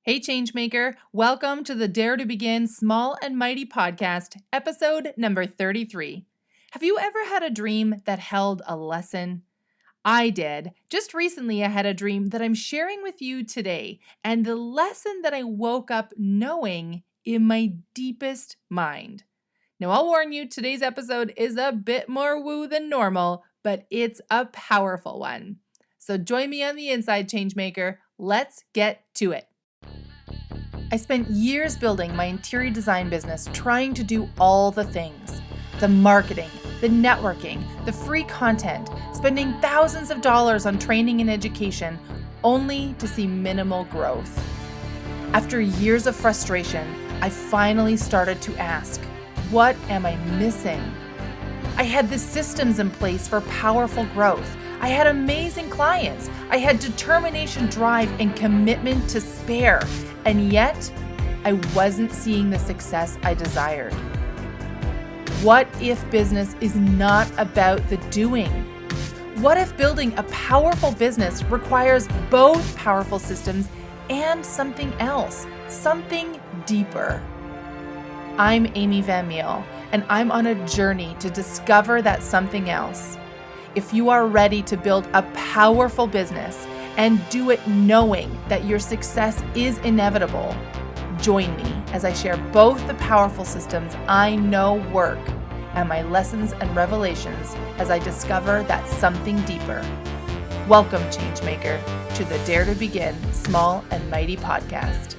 Hey Changemaker, welcome to the Dare to Begin Small and Mighty podcast, episode number 33. Have you ever had a dream that held a lesson? I did. Just recently I had a dream that I'm sharing with you today, and the lesson that I woke up knowing in my deepest mind. Now I'll warn you, today's episode is a bit more woo than normal, but it's a powerful one. So join me on the inside, Changemaker. Let's get to it. I spent years building my interior design business trying to do all the things. The marketing, the networking, the free content, spending thousands of dollars on training and education, only to see minimal growth. After years of frustration, I finally started to ask, what am I missing? I had the systems in place for powerful growth. I had amazing clients. I had determination, drive, and commitment to spare. And yet, I wasn't seeing the success I desired. What if business is not about the doing? What if building a powerful business requires both powerful systems and something else, something deeper? I'm Amy Van Meel, and I'm on a journey to discover that something else. If you are ready to build a powerful business and do it knowing that your success is inevitable, join me as I share both the powerful systems I know work and my lessons and revelations as I discover that something deeper. Welcome, Changemaker, to the Dare to Begin Small and Mighty podcast.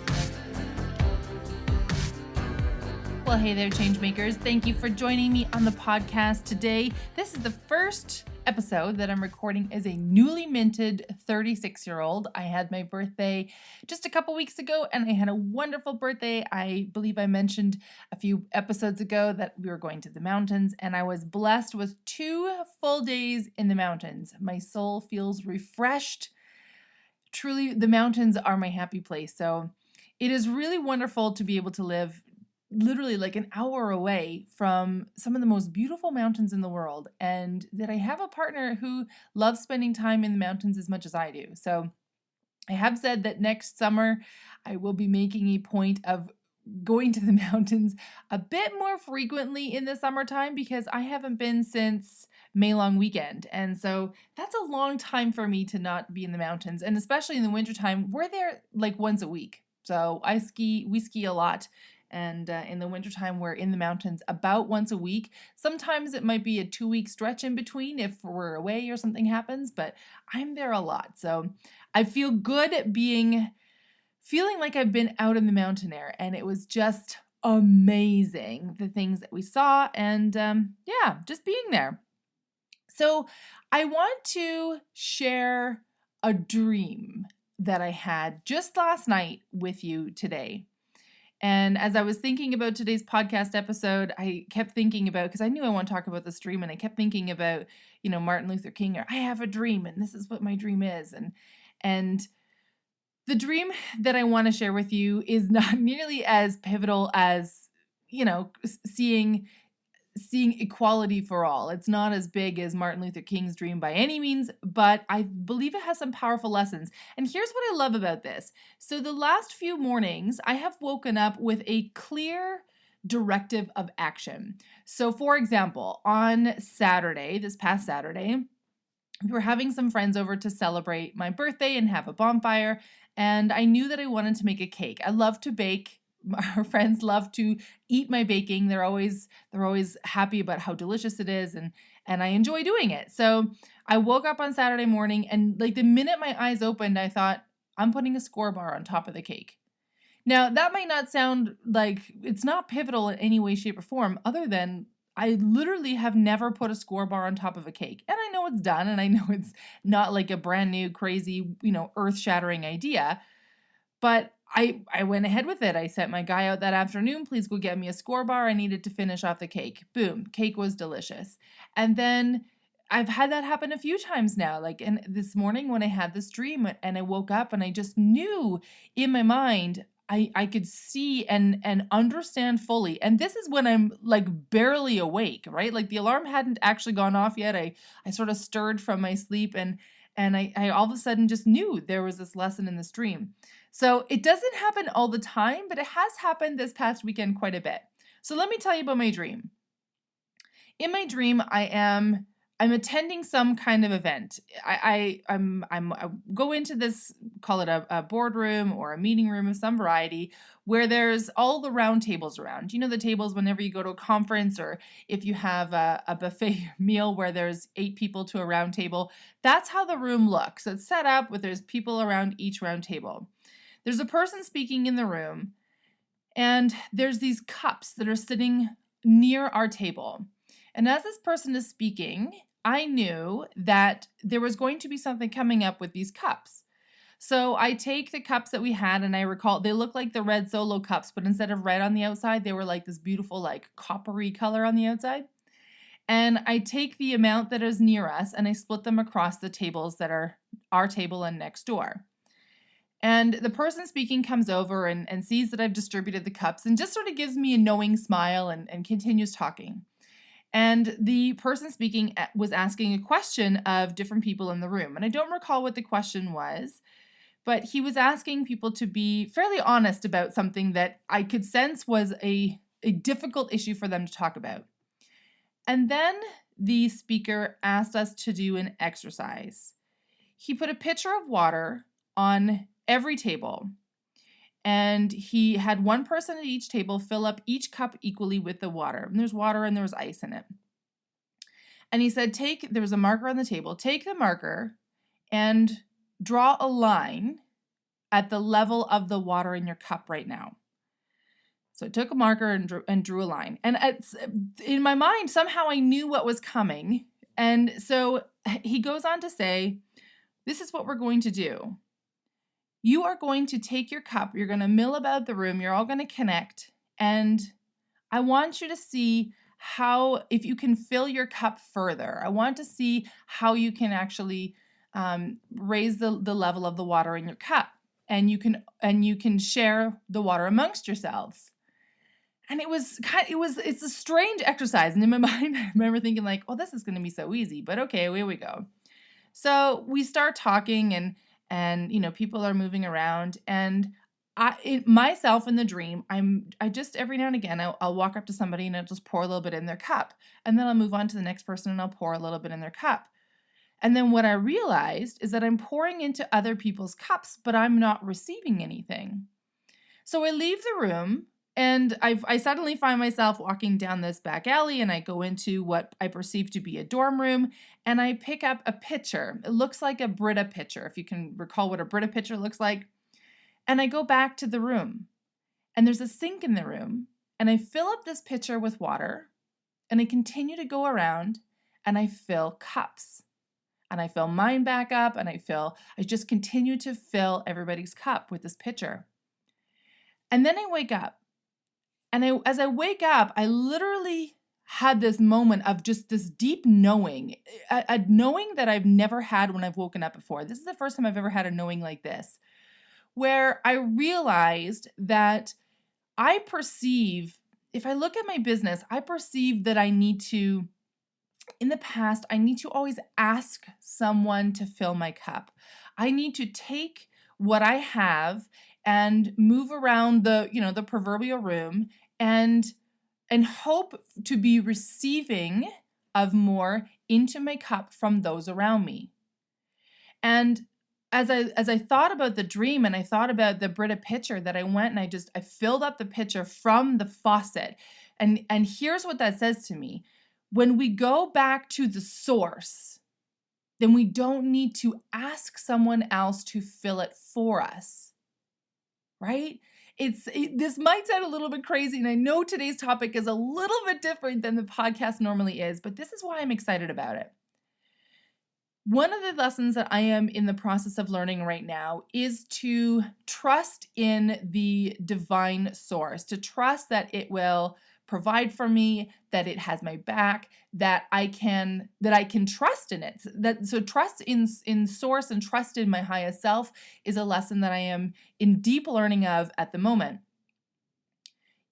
Well, hey there, Changemakers. Thank you for joining me on the podcast today. This is the first episode that I'm recording as a newly minted 36-year-old. I had my birthday just a couple weeks ago, and I had a wonderful birthday. I believe I mentioned a few episodes ago that we were going to the mountains, and I was blessed with 2 full days in the mountains. My soul feels refreshed. Truly, the mountains are my happy place. So it is really wonderful to be able to live literally like an hour away from some of the most beautiful mountains in the world, and that I have a partner who loves spending time in the mountains as much as I do. So I have said that next summer I will be making a point of going to the mountains a bit more frequently in the summertime because I haven't been since May long weekend. And so that's a long time for me to not be in the mountains. And especially in the wintertime, we're there like once a week. So we ski a lot. And in the wintertime, we're in the mountains about once a week. Sometimes it might be a 2-week stretch in between if we're away or something happens, but I'm there a lot. So I feel good feeling like I've been out in the mountain air, and it was just amazing, the things that we saw, and just being there. So I want to share a dream that I had just last night with you today. And as I was thinking about today's podcast episode, I kept thinking about, because I knew I want to talk about this dream, and I kept thinking about, Martin Luther King, or I have a dream, and this is what my dream is. And the dream that I want to share with you is not nearly as pivotal as, seeing equality for all. It's not as big as Martin Luther King's dream by any means, but I believe it has some powerful lessons. And here's what I love about this. So the last few mornings, I have woken up with a clear directive of action. So for example, on this past Saturday, we were having some friends over to celebrate my birthday and have a bonfire. And I knew that I wanted to make a cake. I love to bake. Our friends love to eat my baking. They're always happy about how delicious it is, and I enjoy doing it. So I woke up on Saturday morning, and like the minute my eyes opened, I thought, I'm putting a score bar on top of the cake. Now, that might not sound like it's not pivotal in any way, shape, or form, other than I literally have never put a score bar on top of a cake. And I know it's done, and I know it's not like a brand new, crazy, earth-shattering idea. But I went ahead with it. I sent my guy out that afternoon, please go get me a score bar. I needed to finish off the cake. Boom, cake was delicious. And then I've had that happen a few times now. And this morning when I had this dream and I woke up and I just knew in my mind, I could see and understand fully. And this is when I'm like barely awake, right? Like the alarm hadn't actually gone off yet. I sort of stirred from my sleep and I all of a sudden just knew there was this lesson in this dream. So it doesn't happen all the time, but it has happened this past weekend quite a bit. So let me tell you about my dream. In my dream, I'm attending some kind of event. I go into this, call it a boardroom or a meeting room of some variety, where there's all the round tables around. You know, the tables whenever you go to a conference, or if you have a buffet meal where there's 8 people to a round table. That's how the room looks. It's set up with there's people around each round table. There's a person speaking in the room, and there's these cups that are sitting near our table. And as this person is speaking, I knew that there was going to be something coming up with these cups. So I take the cups that we had, and I recall they look like the red Solo cups, but instead of red on the outside, they were like this beautiful, like coppery color on the outside. And I take the amount that is near us and I split them across the tables that are our table and next door. And the person speaking comes over and sees that I've distributed the cups and just sort of gives me a knowing smile and continues talking. And the person speaking was asking a question of different people in the room. And I don't recall what the question was, but he was asking people to be fairly honest about something that I could sense was a difficult issue for them to talk about. And then the speaker asked us to do an exercise. He put a pitcher of water on every table, and he had one person at each table fill up each cup equally with the water. And there's water and there was ice in it. And he said, there was a marker on the table, take the marker and draw a line at the level of the water in your cup right now. So I took a marker and drew a line. And in my mind, somehow I knew what was coming. And so he goes on to say, this is what we're going to do. You are going to take your cup, you're going to mill about the room, you're all going to connect, and I want you to see if you can fill your cup further. I want to see how you can actually raise the level of the water in your cup, and you can share the water amongst yourselves. And it's a strange exercise, and in my mind, I remember thinking like, oh, this is going to be so easy, but okay, here we go. So we start talking, and people are moving around, and myself in the dream, I just every now and again I'll walk up to somebody and I'll just pour a little bit in their cup, and then I'll move on to the next person and I'll pour a little bit in their cup. And then what I realized is that I'm pouring into other people's cups, but I'm not receiving anything. So I leave the room, and I suddenly find myself walking down this back alley, and I go into what I perceive to be a dorm room, and I pick up a pitcher. It looks like a Brita pitcher, if you can recall what a Brita pitcher looks like. And I go back to the room, and there's a sink in the room, and I fill up this pitcher with water, and I continue to go around, and I fill cups. And I fill mine back up, and I just continue to fill everybody's cup with this pitcher. And then I wake up. And as I wake up, I literally had this moment of just this deep knowing, a knowing that I've never had when I've woken up before. This is the first time I've ever had a knowing like this, where I realized that I perceive, if I look at my business, I perceive that in the past, I need to always ask someone to fill my cup. I need to take what I have and move around the proverbial room and hope to be receiving of more into my cup from those around me. And as I thought about the dream, and I thought about the Brita pitcher, that I went and I filled up the pitcher from the faucet. And here's what that says to me. When we go back to the source, then we don't need to ask someone else to fill it for us. Right? This might sound a little bit crazy, and I know today's topic is a little bit different than the podcast normally is, but this is why I'm excited about it. One of the lessons that I am in the process of learning right now is to trust in the divine source, to trust that it will provide for me, that it has my back, that I can trust in it. So trust in source and trust in my highest self is a lesson that I am in deep learning of at the moment.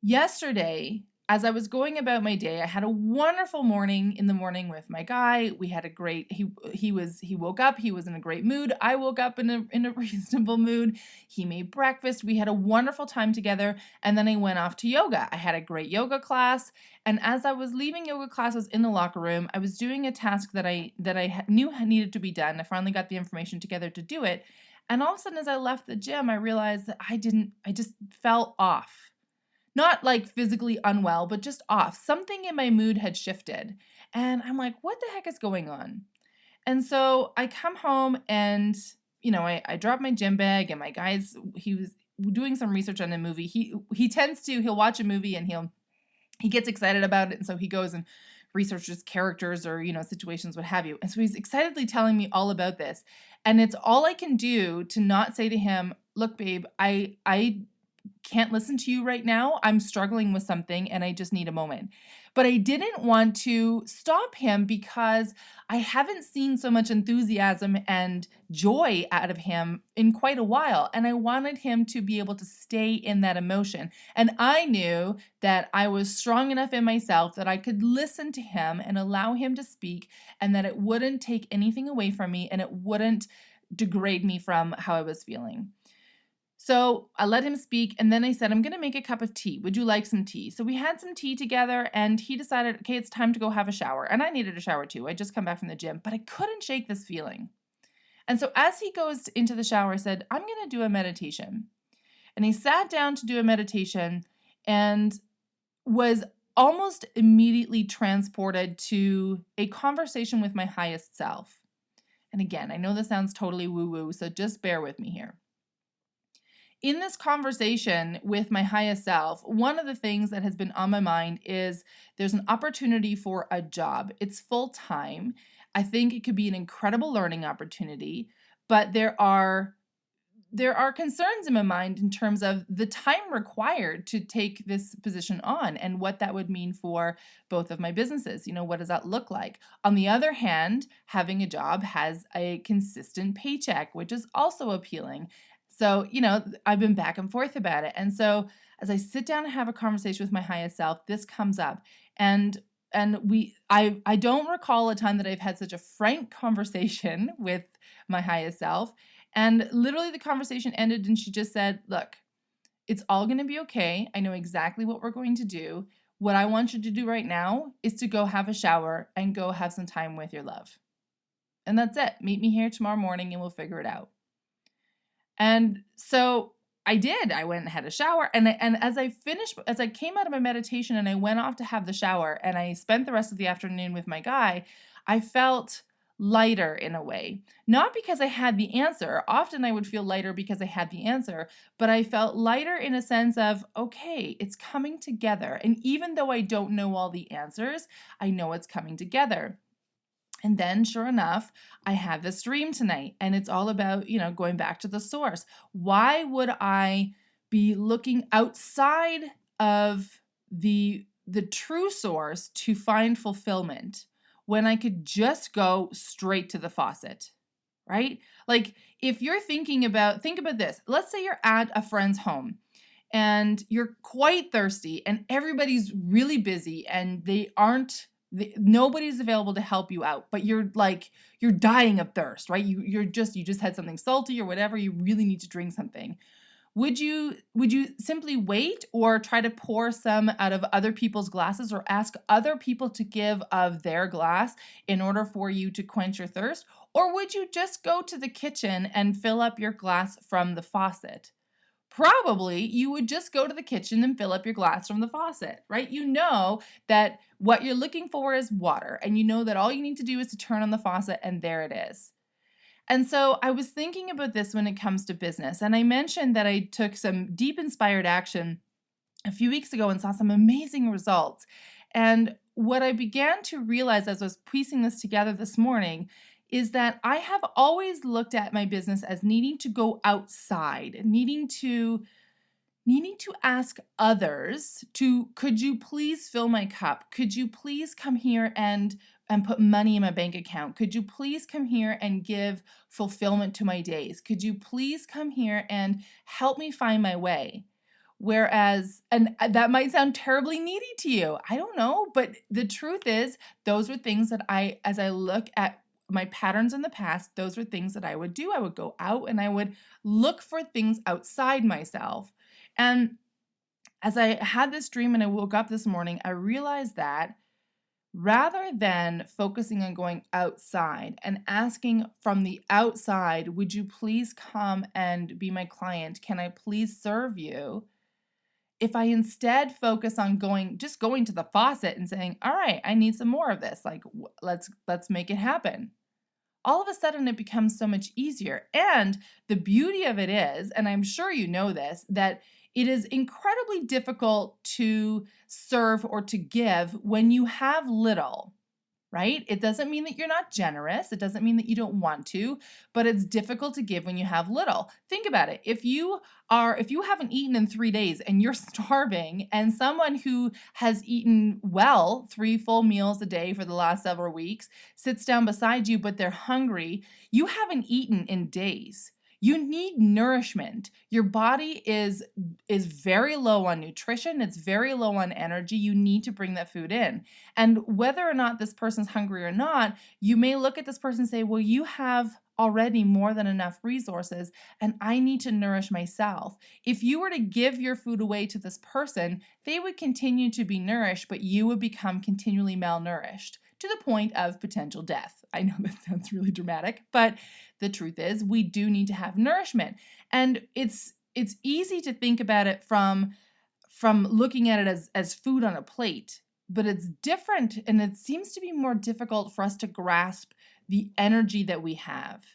Yesterday, as I was going about my day, I had a wonderful morning in the morning with my guy. We had a great, he woke up, he was in a great mood. I woke up in a reasonable mood. He made breakfast. We had a wonderful time together. And then I went off to yoga. I had a great yoga class. And as I was leaving yoga classes in the locker room, I was doing a task that I knew needed to be done. I finally got the information together to do it. And all of a sudden, as I left the gym, I realized that I just felt off. Not like physically unwell, but just off. Something in my mood had shifted. And I'm like, what the heck is going on? And so I come home and, I drop my gym bag, and my guy's, he was doing some research on a movie. He'll watch a movie and he gets excited about it. And so he goes and researches characters or, situations, what have you. And so he's excitedly telling me all about this. And it's all I can do to not say to him, look, babe, I can't listen to you right now. I'm struggling with something and I just need a moment. But I didn't want to stop him because I haven't seen so much enthusiasm and joy out of him in quite a while. And I wanted him to be able to stay in that emotion. And I knew that I was strong enough in myself that I could listen to him and allow him to speak, and that it wouldn't take anything away from me and it wouldn't degrade me from how I was feeling. So I let him speak, and then I said, I'm going to make a cup of tea. Would you like some tea? So we had some tea together, and he decided, okay, it's time to go have a shower. And I needed a shower too. I just come back from the gym, but I couldn't shake this feeling. And so as he goes into the shower, I said, I'm going to do a meditation. And he sat down to do a meditation and was almost immediately transported to a conversation with my highest self. And again, I know this sounds totally woo-woo, so just bear with me here. In this conversation with my highest self, one of the things that has been on my mind is there's an opportunity for a job. It's full-time. I think it could be an incredible learning opportunity, but there are concerns in my mind in terms of the time required to take this position on and what that would mean for both of my businesses. What does that look like? On the other hand, having a job has a consistent paycheck, which is also appealing. So, I've been back and forth about it. And so as I sit down and have a conversation with my highest self, this comes up. And I don't recall a time that I've had such a frank conversation with my highest self. And literally the conversation ended and she just said, look, it's all going to be okay. I know exactly what we're going to do. What I want you to do right now is to go have a shower and go have some time with your love. And that's it. Meet me here tomorrow morning and we'll figure it out. And so I did. I went and had a shower. And as I came out of my meditation and I went off to have the shower and I spent the rest of the afternoon with my guy, I felt lighter in a way. Not because I had the answer. Often I would feel lighter because I had the answer, but I felt lighter in a sense of, okay, it's coming together. And even though I don't know all the answers, I know it's coming together. And then, sure enough, I had this dream tonight, and it's all about, going back to the source. Why would I be looking outside of the true source to find fulfillment when I could just go straight to the faucet, right? Like if you're think about this. Let's say you're at a friend's home and you're quite thirsty and everybody's really busy and nobody's available to help you out, but you're dying of thirst, right? You just had something salty or whatever. You really need to drink something. Would you simply wait or try to pour some out of other people's glasses or ask other people to give of their glass in order for you to quench your thirst? Or would you just go to the kitchen and fill up your glass from the faucet? Probably you would just go to the kitchen and fill up your glass from the faucet, right? You know that what you're looking for is water, and you know that all you need to do is to turn on the faucet, and there it is. And so I was thinking about this when it comes to business, and I mentioned that I took some deep inspired action a few weeks ago and saw some amazing results. And what I began to realize as I was piecing this together this morning is that I have always looked at my business as needing to go outside, needing to ask others could you please fill my cup? Could you please come here and put money in my bank account? Could you please come here and give fulfillment to my days? Could you please come here and help me find my way? Whereas, and that might sound terribly needy to you. I don't know. But the truth is, those were things that as I look at my patterns in the past, those were things that I would do. I would go out and I would look for things outside myself. And as I had this dream and I woke up this morning, I realized that rather than focusing on going outside and asking from the outside, would you please come and be my client? Can I please serve you? If I instead focus on just going to the faucet and saying, all right, I need some more of this. Like, let's make it happen. All of a sudden it becomes so much easier. And the beauty of it is, and I'm sure you know this, that it is incredibly difficult to serve or to give when you have little, right? It doesn't mean that you're not generous. It doesn't mean that you don't want to, but it's difficult to give when you have little. Think about it. If you haven't eaten in 3 days and you're starving, and someone who has eaten well 3 full meals a day for the last several weeks sits down beside you, but they're hungry, you haven't eaten in days. You need nourishment. Your body is very low on nutrition. It's very low on energy. You need to bring that food in. And whether or not this person's hungry or not, you may look at this person and say, well, you have already more than enough resources and I need to nourish myself. If you were to give your food away to this person, they would continue to be nourished, but you would become continually malnourished to the point of potential death. I know that sounds really dramatic, but the truth is we do need to have nourishment. And it's easy to think about it from looking at it as food on a plate, but it's different, and it seems to be more difficult for us to grasp the energy that we have.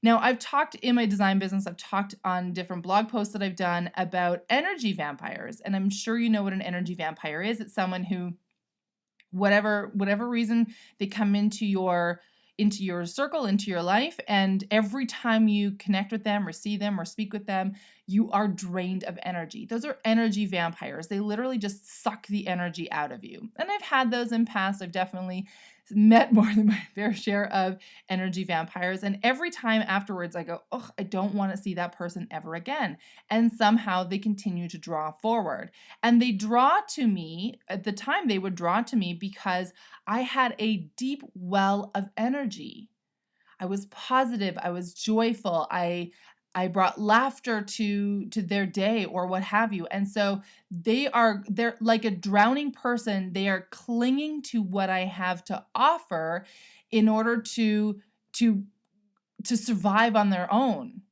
Now, I've talked in my design business, I've talked on different blog posts that I've done about energy vampires, and I'm sure you know what an energy vampire is. It's someone who, whatever reason, they come into your circle, into your life, and every time you connect with them or see them or speak with them, you are drained of energy. Those are energy vampires. They literally just suck the energy out of you. And I've had those in past. I've definitely met more than my fair share of energy vampires. And every time afterwards I go, oh, I don't want to see that person ever again. And somehow they continue to draw forward. And they draw to me, at the time they would draw to me because I had a deep well of energy. I was positive. I was joyful. I brought laughter to their day or what have you. And so they're like a drowning person. They are clinging to what I have to offer in order to survive on their own.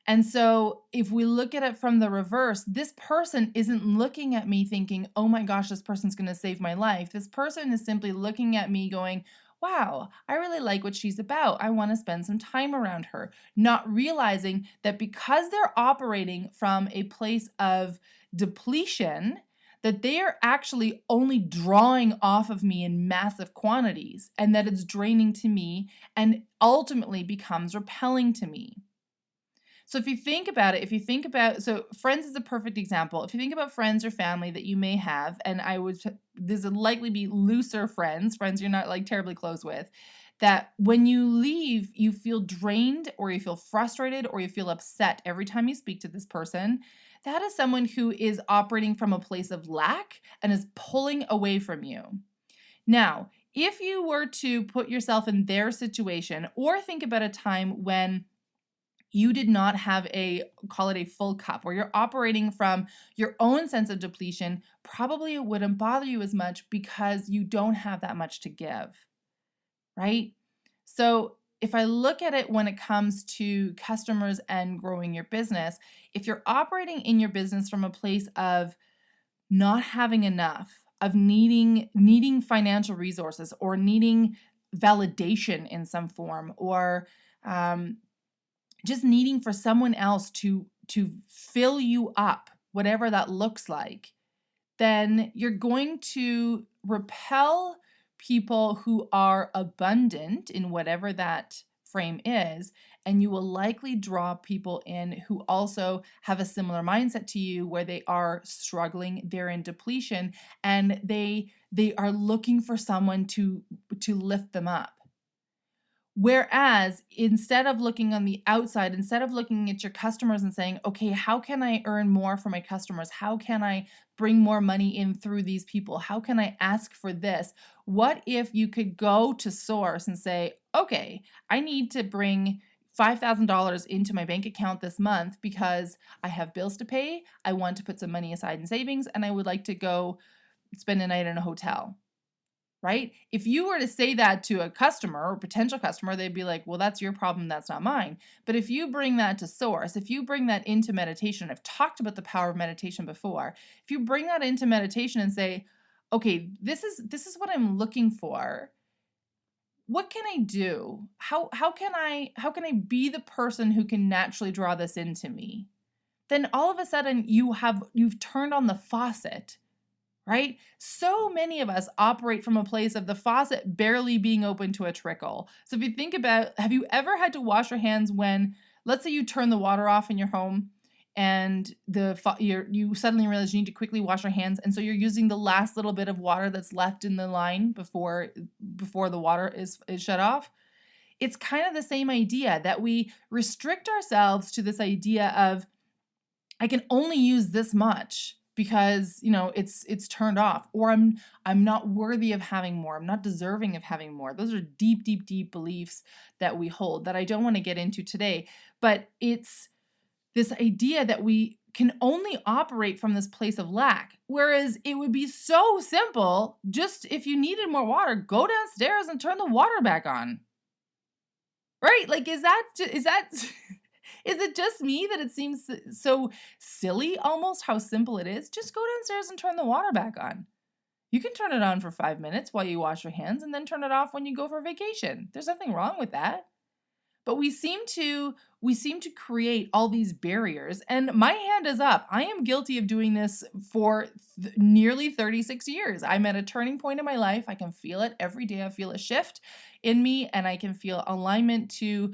And so if we look at it from the reverse, this person isn't looking at me thinking, oh my gosh, this person's going to save my life. This person is simply looking at me going, wow, I really like what she's about. I want to spend some time around her. Not realizing that because they're operating from a place of depletion, that they are actually only drawing off of me in massive quantities, and that it's draining to me and ultimately becomes repelling to me. So if you think about it, so friends is a perfect example. If you think about friends or family that you may have, and this would likely be looser friends you're not like terribly close with, that when you leave, you feel drained or you feel frustrated or you feel upset every time you speak to this person. That is someone who is operating from a place of lack and is pulling away from you. Now, if you were to put yourself in their situation, or think about a time when you did not have call it a full cup, or you're operating from your own sense of depletion, probably it wouldn't bother you as much because you don't have that much to give, right? So if I look at it when it comes to customers and growing your business, if you're operating in your business from a place of not having enough, of needing financial resources, or needing validation in some form, or just needing for someone else to fill you up, whatever that looks like, then you're going to repel people who are abundant in whatever that frame is, and you will likely draw people in who also have a similar mindset to you, where they are struggling, they're in depletion, and they are looking for someone to lift them up. Whereas instead of looking on the outside, instead of looking at your customers and saying, okay, how can I earn more for my customers? How can I bring more money in through these people? How can I ask for this? What if you could go to source and say, okay, I need to bring $5,000 into my bank account this month because I have bills to pay. I want to put some money aside in savings and I would like to go spend a night in a hotel. Right? If you were to say that to a customer or potential customer, they'd be like, well, that's your problem. That's not mine. But if you bring that to source, if you bring that into meditation, I've talked about the power of meditation before. If you bring that into meditation and say, okay, this is what I'm looking for. What can I do? How can I be the person who can naturally draw this into me? Then all of a sudden you've turned on the faucet. Right? So many of us operate from a place of the faucet barely being open to a trickle. So if you think about, have you ever had to wash your hands when, let's say you turn the water off in your home and you suddenly realize you need to quickly wash your hands, and so you're using the last little bit of water that's left in the line before the water is shut off? It's kind of the same idea that we restrict ourselves to this idea of, I can only use this much because, it's turned off, or I'm not worthy of having more. I'm not deserving of having more. Those are deep, deep, deep beliefs that we hold that I don't want to get into today. But it's this idea that we can only operate from this place of lack. Whereas it would be so simple, just if you needed more water, go downstairs and turn the water back on. Right? Like, is that is it just me that it seems so silly almost how simple it is? Just go downstairs and turn the water back on. You can turn it on for 5 minutes while you wash your hands and then turn it off when you go for vacation. There's nothing wrong with that. But we seem to create all these barriers, and my hand is up. I am guilty of doing this for nearly 36 years. I'm at a turning point in my life. I can feel it every day. I feel a shift in me, and I can feel alignment to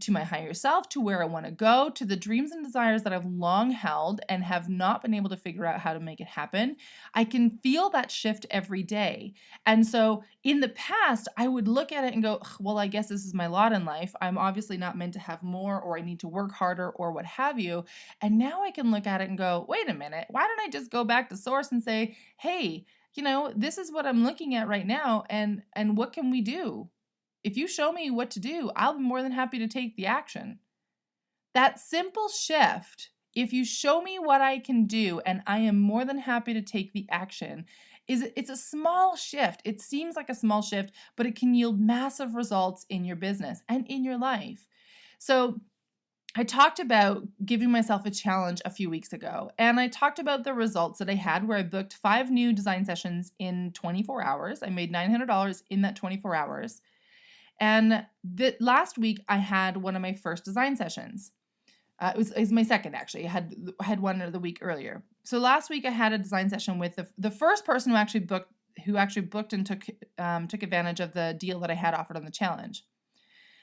my higher self, to where I want to go, to the dreams and desires that I've long held and have not been able to figure out how to make it happen. I can feel that shift every day. And so in the past, I would look at it and go, well, I guess this is my lot in life. I'm obviously not meant to have more, or I need to work harder, or what have you. And now I can look at it and go, wait a minute, why don't I just go back to source and say, hey, this is what I'm looking at right now, and what can we do? If you show me what to do, I'll be more than happy to take the action. That simple shift, if you show me what I can do and I am more than happy to take the action, it's a small shift. It seems like a small shift, but it can yield massive results in your business and in your life. So I talked about giving myself a challenge a few weeks ago, and I talked about the results that I had where I booked 5 new design sessions in 24 hours. I made $900 in that 24 hours. And last week, I had one of my first design sessions. It was my second, actually. I had one the week earlier. So last week, I had a design session with the first person who actually booked and took advantage of the deal that I had offered on the challenge.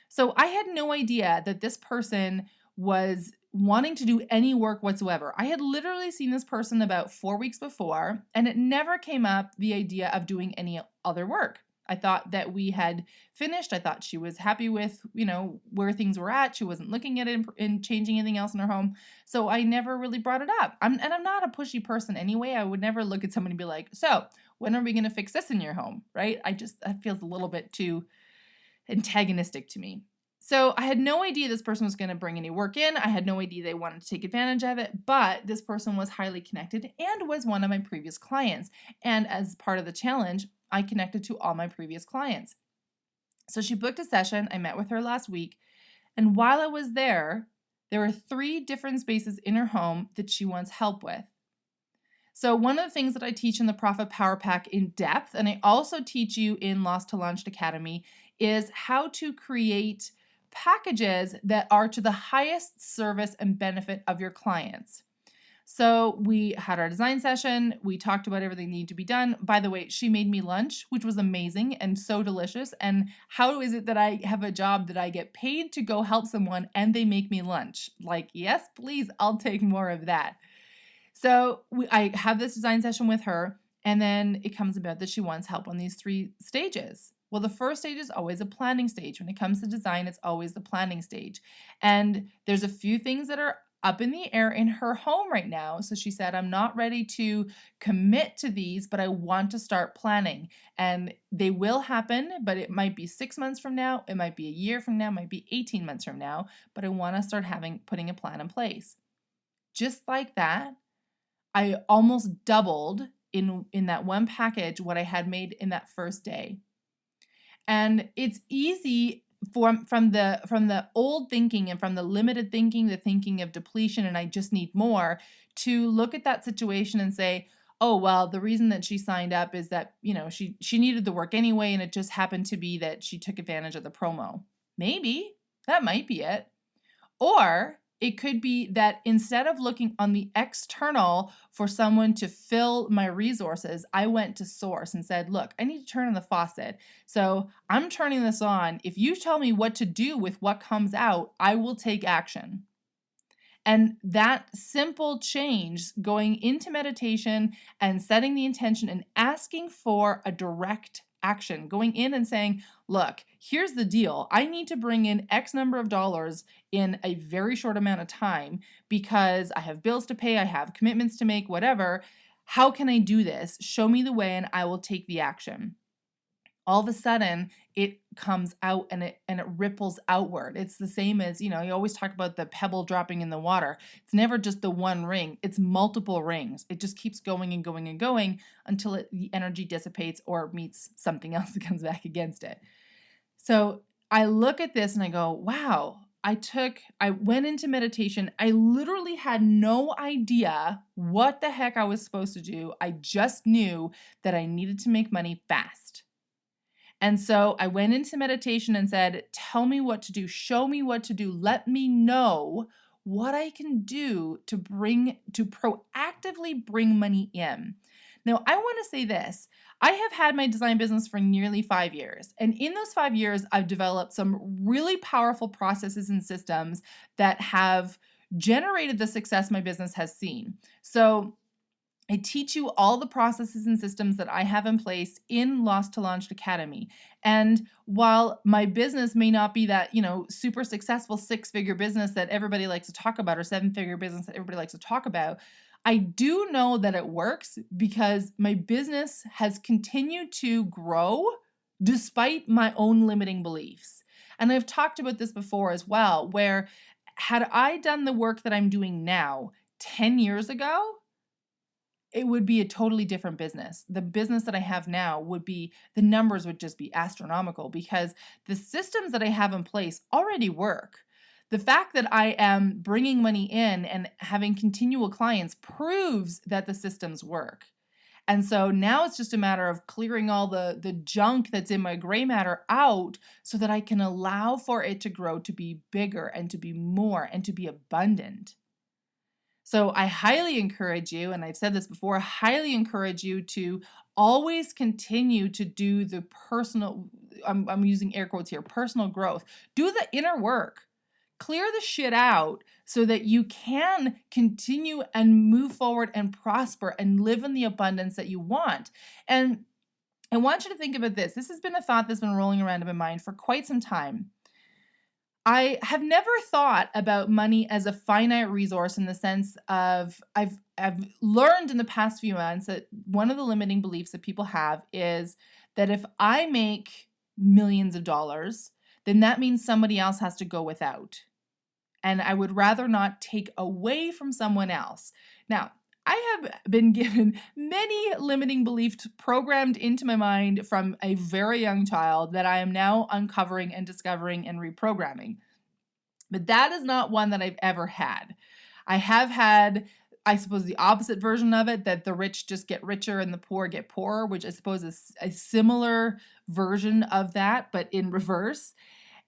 So I had no idea that this person was wanting to do any work whatsoever. I had literally seen this person about 4 weeks before, and it never came up the idea of doing any other work. I thought that we had finished. I thought she was happy with, where things were at. She wasn't looking at it and changing anything else in her home. So I never really brought it up. I'm not a pushy person anyway. I would never look at someone and be like, so when are we going to fix this in your home? Right? That feels a little bit too antagonistic to me. So I had no idea this person was going to bring any work in. I had no idea they wanted to take advantage of it, but this person was highly connected and was one of my previous clients. And as part of the challenge, I connected to all my previous clients. So she booked a session. I met with her last week. And while I was there were 3 different spaces in her home that she wants help with. So one of the things that I teach in the Profit Power Pack in depth, and I also teach you in Lost to Launched Academy, is how to create packages that are to the highest service and benefit of your clients. So we had our design session. We talked about everything that needed to be done. By the way, she made me lunch, which was amazing and so delicious. And how is it that I have a job that I get paid to go help someone and they make me lunch? Like, yes, please, I'll take more of that. So I have this design session with her, and then it comes about that she wants help on these 3 stages. Well, the first stage is always a planning stage. When it comes to design, it's always the planning stage. And there's a few things that are up in the air in her home right now. So she said, I'm not ready to commit to these, but I want to start planning. And they will happen, but it might be 6 months from now, it might be a year from now, it might be 18 months from now, but I want to start putting a plan in place. Just like that, I almost doubled in that one package what I had made in that first day. And it's easy from the old thinking and from the limited thinking, the thinking of depletion and I just need more, to look at that situation and say, oh, well, the reason that she signed up is that, she needed the work anyway, and it just happened to be that she took advantage of the promo. Maybe that might be it. Or it could be that instead of looking on the external for someone to fill my resources, I went to source and said, look, I need to turn on the faucet. So I'm turning this on. If you tell me what to do with what comes out, I will take action. And that simple change, going into meditation and setting the intention and asking for a direct action, going in and saying, look, here's the deal. I need to bring in X number of dollars in a very short amount of time because I have bills to pay, I have commitments to make, whatever. How can I do this? Show me the way and I will take the action. All of a sudden it comes out and it ripples outward. It's the same as, you always talk about the pebble dropping in the water. It's never just the one ring, it's multiple rings. It just keeps going and going and going until the energy dissipates or meets something else that comes back against it. So I look at this and I go, wow, I went into meditation. I literally had no idea what the heck I was supposed to do. I just knew that I needed to make money fast. And so I went into meditation and said, tell me what to do, show me what to do, let me know what I can do to proactively bring money in. Now, I want to say this. I have had my design business for nearly 5 years. And in those 5 years, I've developed some really powerful processes and systems that have generated the success my business has seen. So I teach you all the processes and systems that I have in place in Lost to Launched Academy. And while my business may not be that, super successful 6-figure business that everybody likes to talk about or 7-figure business that everybody likes to talk about, I do know that it works because my business has continued to grow despite my own limiting beliefs. And I've talked about this before as well, where had I done the work that I'm doing now 10 years ago, it would be a totally different business. The business that I have now the numbers would just be astronomical because the systems that I have in place already work. The fact that I am bringing money in and having continual clients proves that the systems work. And so now it's just a matter of clearing all the junk that's in my gray matter out so that I can allow for it to grow to be bigger and to be more and to be abundant. So I highly encourage you, and I've said this before, highly encourage you to always continue to do the personal, I'm using air quotes here, personal growth. Do the inner work. Clear the shit out so that you can continue and move forward and prosper and live in the abundance that you want. And I want you to think about this. This has been a thought that's been rolling around in my mind for quite some time. I have never thought about money as a finite resource in the sense of I've learned in the past few months that one of the limiting beliefs that people have is that if I make millions of dollars, then that means somebody else has to go without. And I would rather not take away from someone else. Now, I have been given many limiting beliefs programmed into my mind from a very young child that I am now uncovering and discovering and reprogramming. But that is not one that I've ever had. I have had, I suppose, the opposite version of it, that the rich just get richer and the poor get poorer, which I suppose is a similar version of that, but in reverse.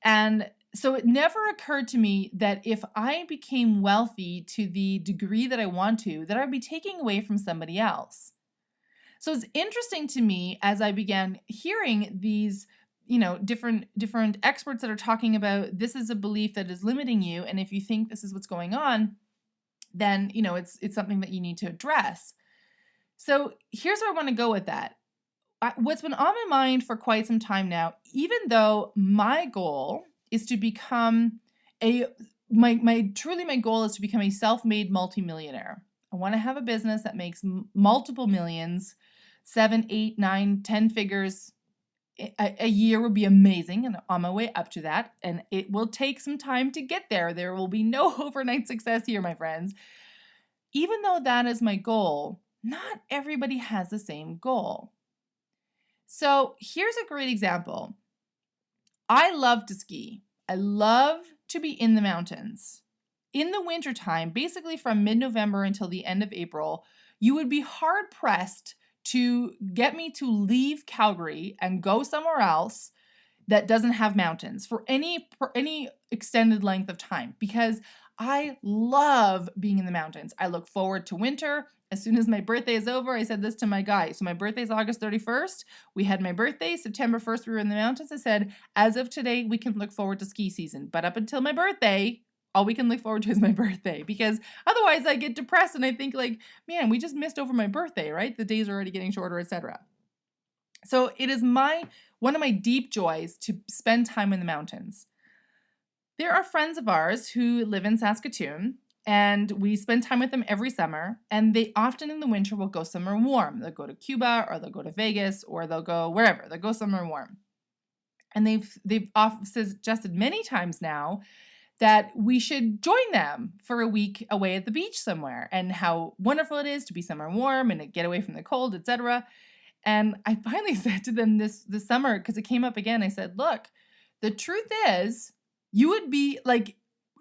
And so it never occurred to me that if I became wealthy to the degree that I want to, that I'd be taking away from somebody else. So it's interesting to me as I began hearing these, different experts that are talking about this is a belief that is limiting you. And if you think this is what's going on, then, it's something that you need to address. So here's where I want to go with that. what's been on my mind for quite some time now, even though my goal is to become my goal is to become a self-made multimillionaire. I want to have a business that makes multiple millions, 7, 8, 9, 10 figures a year would be amazing, and on my way up to that, and it will take some time to get there. There will be no overnight success here, my friends. Even though that is my goal, not everybody has the same goal. So here's a great example. I love to ski. I love to be in the mountains. In the wintertime, basically from mid-November until the end of April, you would be hard-pressed to get me to leave Calgary and go somewhere else that doesn't have mountains for any extended length of time, because I love being in the mountains. I look forward to winter. As soon as my birthday is over, I said this to my guy. So my birthday is August 31st. We had my birthday. September 1st, we were in the mountains. I said, as of today, we can look forward to ski season. But up until my birthday, all we can look forward to is my birthday, because otherwise I get depressed and I think like, man, we just missed over my birthday, right? The days are already getting shorter, etc. So it is one of my deep joys to spend time in the mountains. There are friends of ours who live in Saskatoon, and we spend time with them every summer, and they often in the winter will go somewhere warm. They'll go to Cuba, or they'll go to Vegas, or they'll go wherever. They'll go somewhere warm. And they've suggested many times now that we should join them for a week away at the beach somewhere, and how wonderful it is to be somewhere warm and to get away from the cold, etc. And I finally said to them this summer, because it came up again, I said, look, the truth is, you would be like,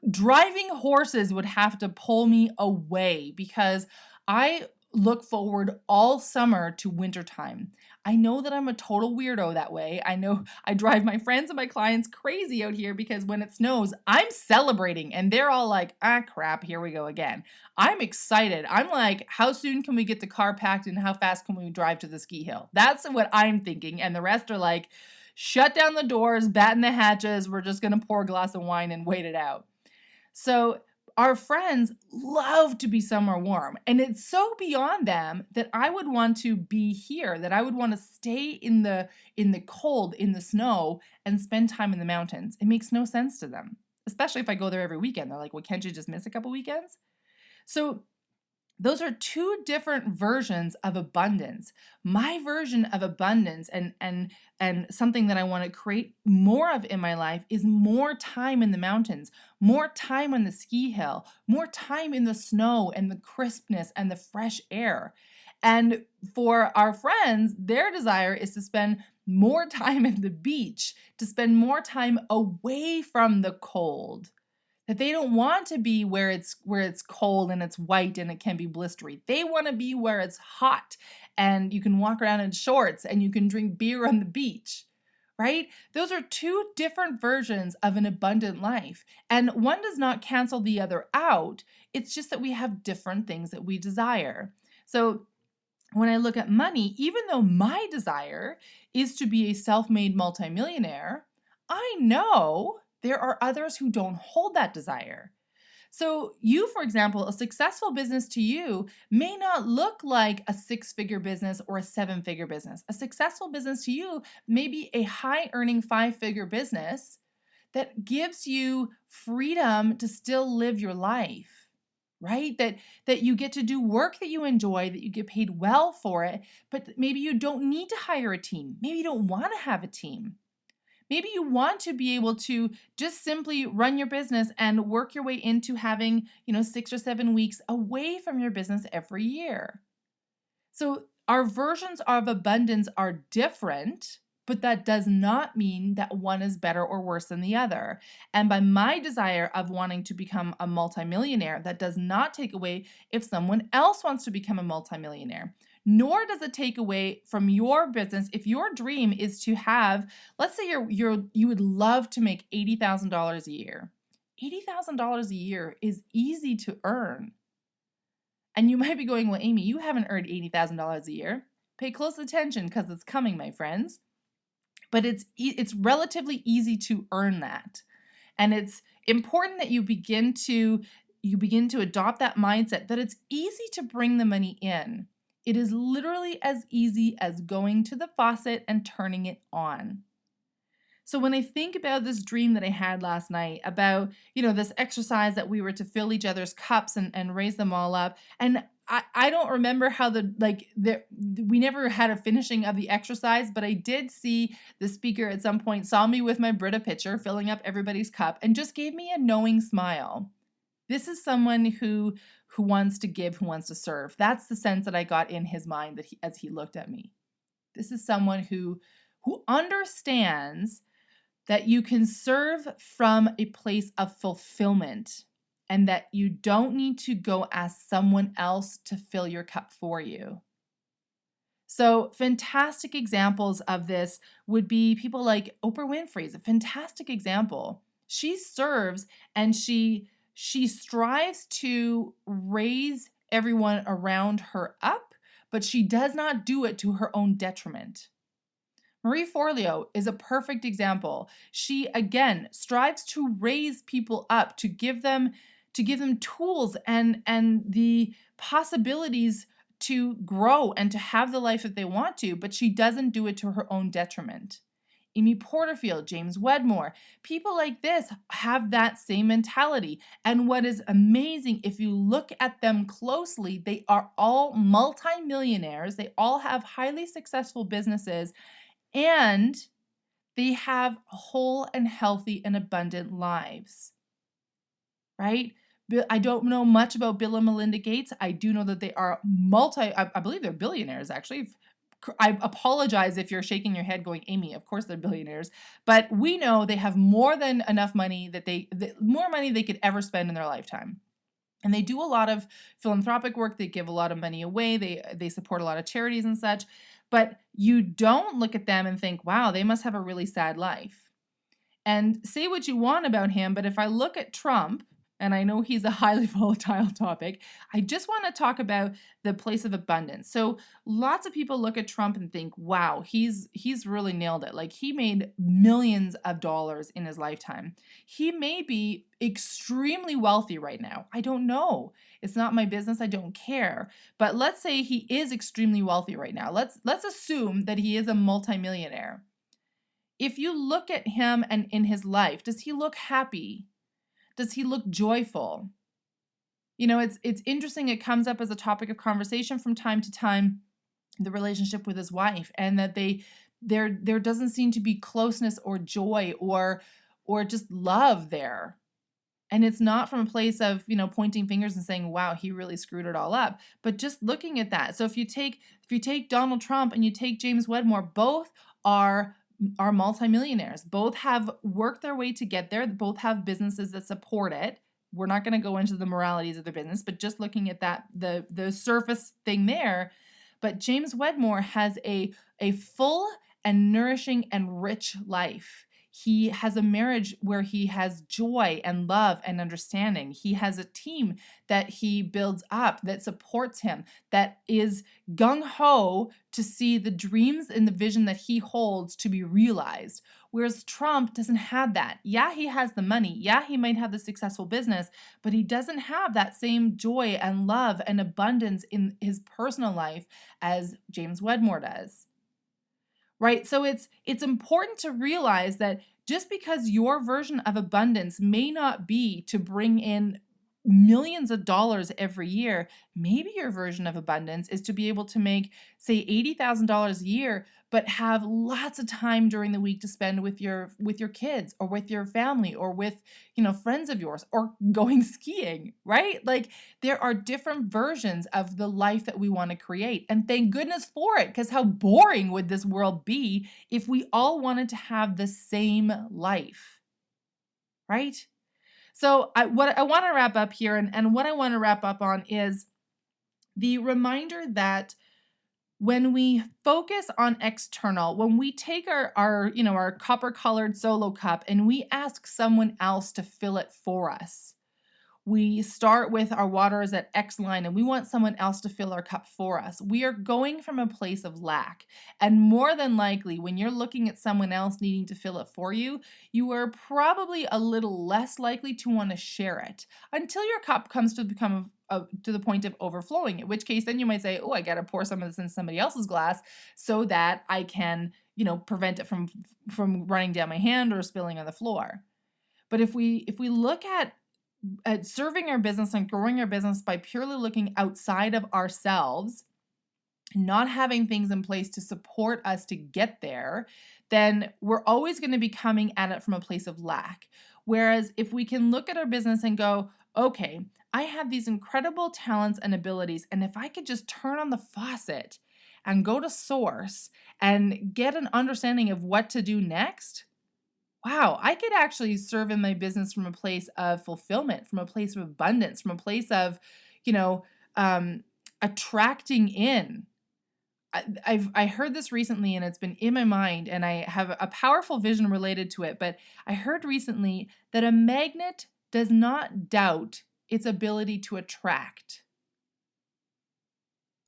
driving horses would have to pull me away, because I look forward all summer to wintertime. I know that I'm a total weirdo that way. I know I drive my friends and my clients crazy out here, because when it snows, I'm celebrating and they're all like, ah, crap, here we go again. I'm excited. I'm like, how soon can we get the car packed and how fast can we drive to the ski hill? That's what I'm thinking. And the rest are like, shut down the doors, batten the hatches. We're just going to pour a glass of wine and wait it out. So our friends love to be somewhere warm, and it's so beyond them that I would want to be here, that I would want to stay in the cold, in the snow, and spend time in the mountains. It makes no sense to them, especially if I go there every weekend. They're like, well, can't you just miss a couple weekends? So those are two different versions of abundance. My version of abundance and something that I want to create more of in my life is more time in the mountains, more time on the ski hill, more time in the snow and the crispness and the fresh air. And for our friends, their desire is to spend more time at the beach, to spend more time away from the cold. That they don't want to be where it's cold and it's white and it can be blistery. They want to be where it's hot and you can walk around in shorts and you can drink beer on the beach, right? Those are two different versions of an abundant life. And one does not cancel the other out. It's just that we have different things that we desire. So when I look at money, even though my desire is to be a self-made multimillionaire, I know there are others who don't hold that desire. So you, for example, a successful business to you may not look like a 6-figure business or a 7-figure business. A successful business to you may be a high-earning 5-figure business that gives you freedom to still live your life, right? That you get to do work that you enjoy, that you get paid well for it, but maybe you don't need to hire a team. Maybe you don't want to have a team. Maybe you want to be able to just simply run your business and work your way into having, 6 or 7 weeks away from your business every year. So our versions of abundance are different, but that does not mean that one is better or worse than the other. And by my desire of wanting to become a multimillionaire, that does not take away if someone else wants to become a multimillionaire. Nor does it take away from your business if your dream is to have, let's say you would love to make $80,000 a year. $80,000 a year is easy to earn. And you might be going, well, Amy, you haven't earned $80,000 a year. Pay close attention because it's coming, my friends. But it's relatively easy to earn that. And it's important that you begin to adopt that mindset that it's easy to bring the money in. It is literally as easy as going to the faucet and turning it on. So when I think about this dream that I had last night about, this exercise that we were to fill each other's cups and raise them all up. And I don't remember how we never had a finishing of the exercise, but I did see the speaker at some point saw me with my Brita pitcher filling up everybody's cup and just gave me a knowing smile. This is someone who wants to give, who wants to serve. That's the sense that I got in his mind as he looked at me. This is someone who understands that you can serve from a place of fulfillment and that you don't need to go ask someone else to fill your cup for you. So fantastic examples of this would be people like Oprah Winfrey is a fantastic example. She serves and she strives to raise everyone around her up, but she does not do it to her own detriment. Marie Forleo is a perfect example. She, again, strives to raise people up, to give them tools and the possibilities to grow and to have the life that they want to, but she doesn't do it to her own detriment. Amy Porterfield, James Wedmore, people like this have that same mentality. And what is amazing, if you look at them closely, they are all multimillionaires. They all have highly successful businesses. And they have whole and healthy and abundant lives, right? I don't know much about Bill and Melinda Gates. I do know that they are I believe they're billionaires, actually. I apologize if you're shaking your head going, Amy, of course they're billionaires. But we know they have more than enough money more money they could ever spend in their lifetime. And they do a lot of philanthropic work. They give a lot of money away. They support a lot of charities and such. But you don't look at them and think, wow, they must have a really sad life. And say what you want about him, but if I look at Trump, and I know he's a highly volatile topic, I just want to talk about the place of abundance. So lots of people look at Trump and think, wow, he's really nailed it. Like he made millions of dollars in his lifetime. He may be extremely wealthy right now. I don't know. It's not my business. I don't care. But let's say he is extremely wealthy right now. Let's assume that he is a multimillionaire. If you look at him and in his life, does he look happy? Does he look joyful? It's interesting. It comes up as a topic of conversation from time to time, the relationship with his wife, and that there doesn't seem to be closeness or joy or just love there. And it's not from a place of, pointing fingers and saying, wow, he really screwed it all up, but just looking at that. So if you take Donald Trump and you take James Wedmore, both are multimillionaires. Both have worked their way to get there. Both have businesses that support it. We're not going to go into the moralities of their business, but just looking at that, the surface thing there. But James Wedmore has a full and nourishing and rich life. He has a marriage where he has joy and love and understanding. He has a team that he builds up, that supports him, that is gung-ho to see the dreams and the vision that he holds to be realized. Whereas Trump doesn't have that. Yeah, he has the money. Yeah, he might have the successful business, but he doesn't have that same joy and love and abundance in his personal life as James Wedmore does. Right? So it's important to realize that just because your version of abundance may not be to bring in millions of dollars every year, maybe your version of abundance is to be able to make, say, $80,000 a year, but have lots of time during the week to spend with your kids or with your family or with, friends of yours or going skiing, right? Like there are different versions of the life that we want to create. And thank goodness for it, because how boring would this world be if we all wanted to have the same life, right? So what I want to wrap up here and what I want to wrap up on is the reminder that when we focus on external, when we take our copper colored solo cup and we ask someone else to fill it for us, we start with our water is at X line and we want someone else to fill our cup for us. We are going from a place of lack. And more than likely, when you're looking at someone else needing to fill it for you, you are probably a little less likely to want to share it until your cup comes to become to the point of overflowing, in which case then you might say, oh, I got to pour some of this in somebody else's glass so that I can, prevent it from running down my hand or spilling on the floor. But if we look at serving our business and growing our business by purely looking outside of ourselves, not having things in place to support us to get there, then we're always going to be coming at it from a place of lack. Whereas if we can look at our business and go, okay, I have these incredible talents and abilities, and if I could just turn on the faucet and go to source and get an understanding of what to do next, wow, I could actually serve in my business from a place of fulfillment, from a place of abundance, from a place of, attracting in. I heard this recently and it's been in my mind, and I have a powerful vision related to it, but I heard recently that a magnet does not doubt its ability to attract.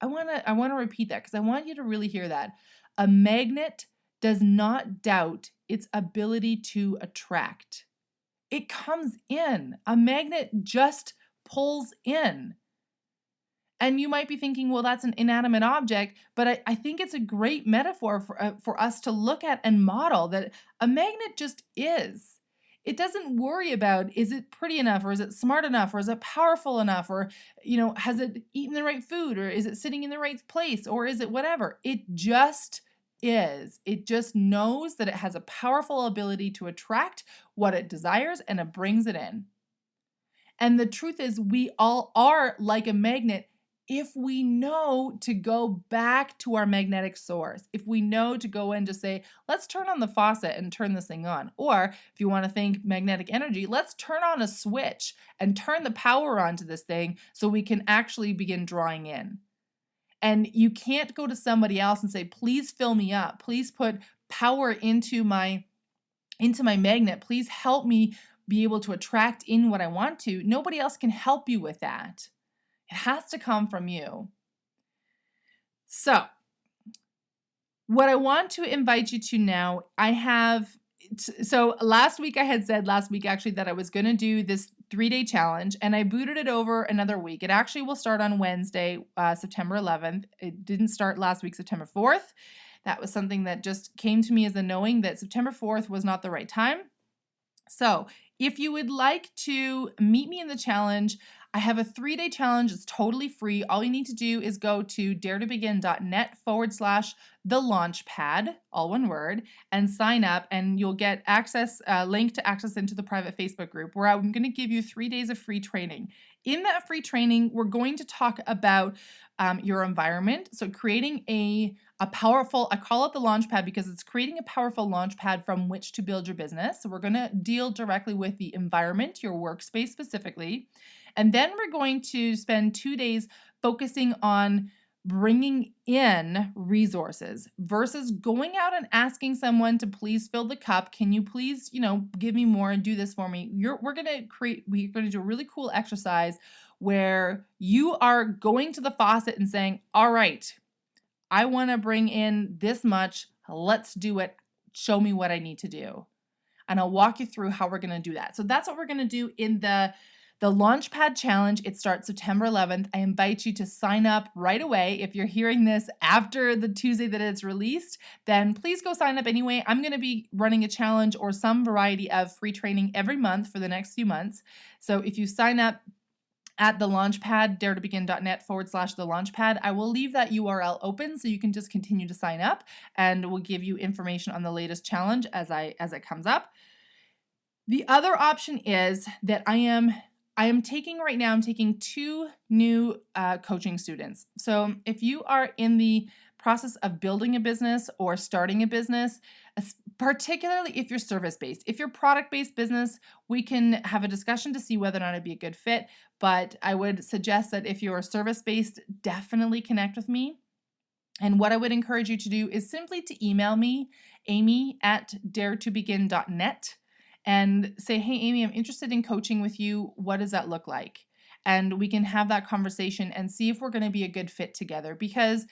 I want to repeat that because I want you to really hear that. A magnet does not doubt its ability to attract. It comes in. A magnet just pulls in. And you might be thinking, well, that's an inanimate object, but I think it's a great metaphor for us to look at and model that a magnet just is. It doesn't worry about, is it pretty enough, or is it smart enough, or is it powerful enough, or, has it eaten the right food, or is it sitting in the right place, or is it whatever? It just is. It just knows that it has a powerful ability to attract what it desires, and it brings it in. And the truth is, we all are like a magnet if we know to go back to our magnetic source, if we know to go in to say, let's turn on the faucet and turn this thing on. Or if you want to think magnetic energy, let's turn on a switch and turn the power on to this thing so we can actually begin drawing in. And you can't go to somebody else and say, please fill me up. Please put power into my magnet. Please help me be able to attract in what I want to. Nobody else can help you with that. It has to come from you. So, what I want to invite you to now, last week I had said actually that I was going to do this 3-day challenge, and I booted it over another week. It actually will start on Wednesday, September 11th. It didn't start last week, September 4th. That was something that just came to me as a knowing that September 4th was not the right time. So, if you would like to meet me in the challenge, I have a 3-day challenge. It's totally free. All you need to do is go to daretobegin.net/thelaunchpad, all one word, and sign up, and you'll get access, link to access into the private Facebook group where I'm going to give you 3 days of free training. In that free training, we're going to talk about your environment. So creating a powerful, I call it the launch pad because it's creating a powerful launch pad from which to build your business. So we're going to deal directly with the environment, your workspace specifically. And then we're going to spend 2 days focusing on bringing in resources versus going out and asking someone to please fill the cup. Can you please, give me more and do this for me? We're going to do a really cool exercise where you are going to the faucet and saying, all right, I want to bring in this much. Let's do it. Show me what I need to do. And I'll walk you through how we're going to do that. So that's what we're going to do in the Launchpad Challenge. It starts September 11th. I invite you to sign up right away. If you're hearing this after the Tuesday that it's released, then please go sign up anyway. I'm going to be running a challenge or some variety of free training every month for the next few months. So if you sign up at the Launchpad, daretobegin.net/the Launchpad, I will leave that URL open so you can just continue to sign up, and we'll give you information on the latest challenge as it comes up. The other option is that I'm taking 2 new coaching students. So if you are in the process of building a business or starting a business, particularly if you're service-based, if you're product-based business, we can have a discussion to see whether or not it'd be a good fit. But I would suggest that if you're service-based, definitely connect with me. And what I would encourage you to do is simply to email me, amy@daretobegin.net. and say, hey, Amy, I'm interested in coaching with you. What does that look like? And we can have that conversation and see if we're going to be a good fit together, because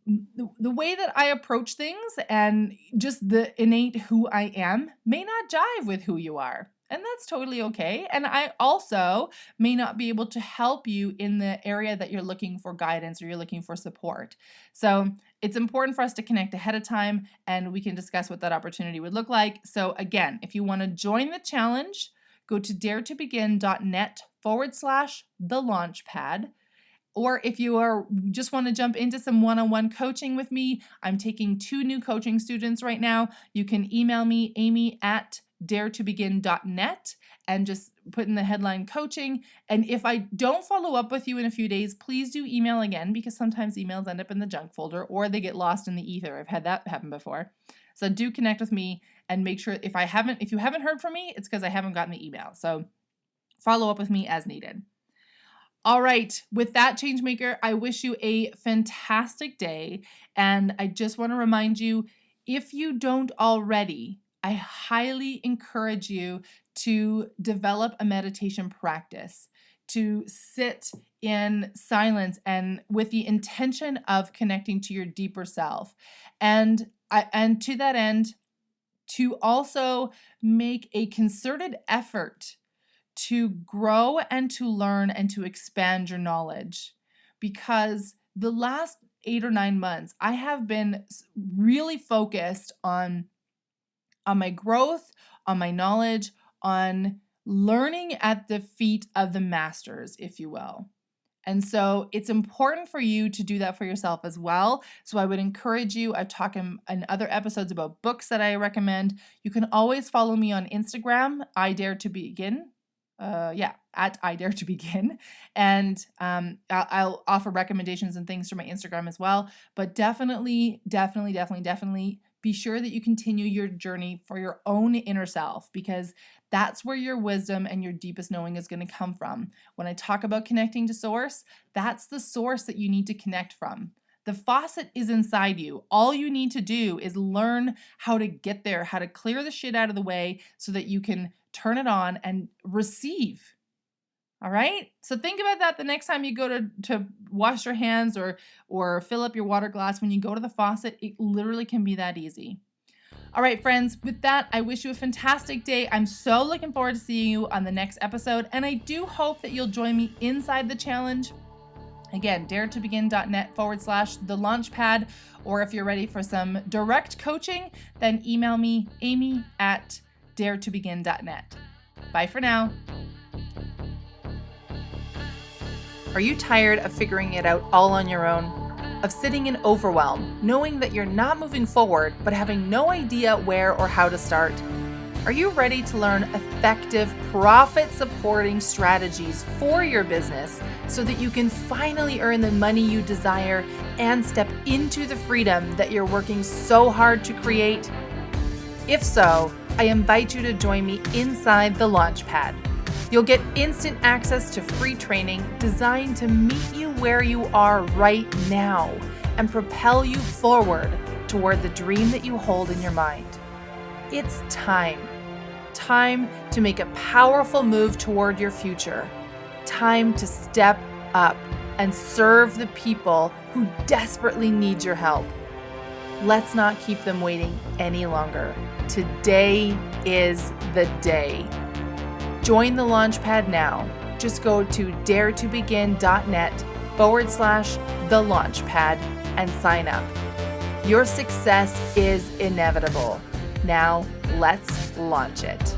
the way that I approach things and just the innate who I am may not jive with who you are. And that's totally okay. And I also may not be able to help you in the area that you're looking for guidance or you're looking for support. So it's important for us to connect ahead of time and we can discuss what that opportunity would look like. So again, if you want to join the challenge, go to daretobegin.net/the launchpad. Or if you just want to jump into some one-on-one coaching with me, I'm taking 2 new coaching students right now. You can email me, amy@daretobegin.net, and just put in the headline coaching. And if I don't follow up with you in a few days, please do email again, because sometimes emails end up in the junk folder or they get lost in the ether. I've had that happen before. So do connect with me and make sure if you haven't heard from me, it's because I haven't gotten the email. So follow up with me as needed. All right, with that, Changemaker, I wish you a fantastic day. And I just want to remind you, if you don't already, I highly encourage you to develop a meditation practice, to sit in silence and with the intention of connecting to your deeper self. And to that end, to also make a concerted effort to grow and to learn and to expand your knowledge. Because the last 8 or 9 months, I have been really focused on my growth, on my knowledge, on learning at the feet of the masters, if you will. And so it's important for you to do that for yourself as well. So I would encourage you, I've talked in other episodes about books that I recommend. You can always follow me on Instagram, I Dare to Begin. At I Dare to Begin. And I'll offer recommendations and things through my Instagram as well. But definitely be sure that you continue your journey for your own inner self, because that's where your wisdom and your deepest knowing is going to come from. When I talk about connecting to source, that's the source that you need to connect from. The faucet is inside you. All you need to do is learn how to get there, how to clear the shit out of the way so that you can turn it on and receive. All right? So think about that the next time you go to wash your hands or fill up your water glass. When you go to the faucet, it literally can be that easy. All right, friends, with that, I wish you a fantastic day. I'm so looking forward to seeing you on the next episode. And I do hope that you'll join me inside the challenge. Again, daretobegin.net/the launchpad. Or if you're ready for some direct coaching, then email me, amy@daretobegin.net. Bye for now. Are you tired of figuring it out all on your own? Of sitting in overwhelm, knowing that you're not moving forward, but having no idea where or how to start? Are you ready to learn effective, profit-supporting strategies for your business so that you can finally earn the money you desire and step into the freedom that you're working so hard to create? If so, I invite you to join me inside the Launchpad. You'll get instant access to free training designed to meet you where you are right now and propel you forward toward the dream that you hold in your mind. It's time to make a powerful move toward your future. Time to step up and serve the people who desperately need your help. Let's not keep them waiting any longer. Today is the day. Join the Launchpad now. Just go to daretobegin.net/the launchpad and sign up. Your success is inevitable. Now let's launch it.